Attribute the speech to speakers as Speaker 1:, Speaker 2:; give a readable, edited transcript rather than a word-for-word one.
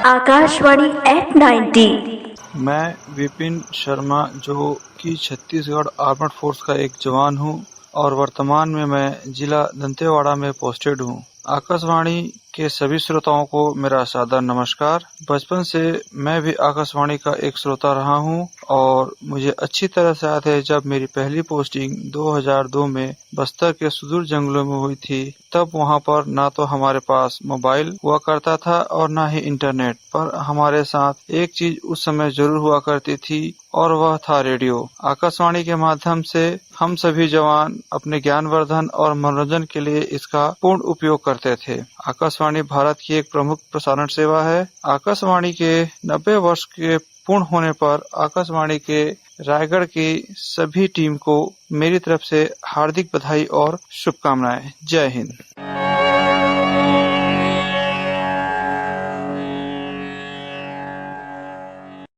Speaker 1: Akashvani eight 90।
Speaker 2: मैं विपिन शर्मा, जो कि छत्तीसगढ़ आर्मड फोर्स का एक जवान हूं और वर्तमान में मैं जिला दंतेवाड़ा में पोस्टेड हूं। आकाशवाणी के सभी श्रोताओं को मेरा सादर नमस्कार। बचपन से मैं भी आकाशवाणी का एक श्रोता रहा हूं और मुझे अच्छी तरह से याद है जब मेरी पहली पोस्टिंग 2002 में बस्तर के सुदूर जंगलों में हुई थी। तब वहां पर ना तो हमारे पास मोबाइल हुआ करता था और ना ही इंटरनेट, पर हमारे साथ एक चीज उस समय जरूर हुआ करती थी और वह था रेडियो। आकाशवाणी के माध्यम से हम सभी जवान अपने ज्ञानवर्धन और मनोरंजन के लिए इसका पूर्ण उपयोग करते थे। आकाशवाणी भारत की एक प्रमुख प्रसारण सेवा है। आकाशवाणी के 90 वर्ष के पूर्ण होने पर आकाशवाणी के रायगढ़ की सभी टीम को मेरी तरफ से हार्दिक बधाई और शुभकामनाएं। जय हिंद।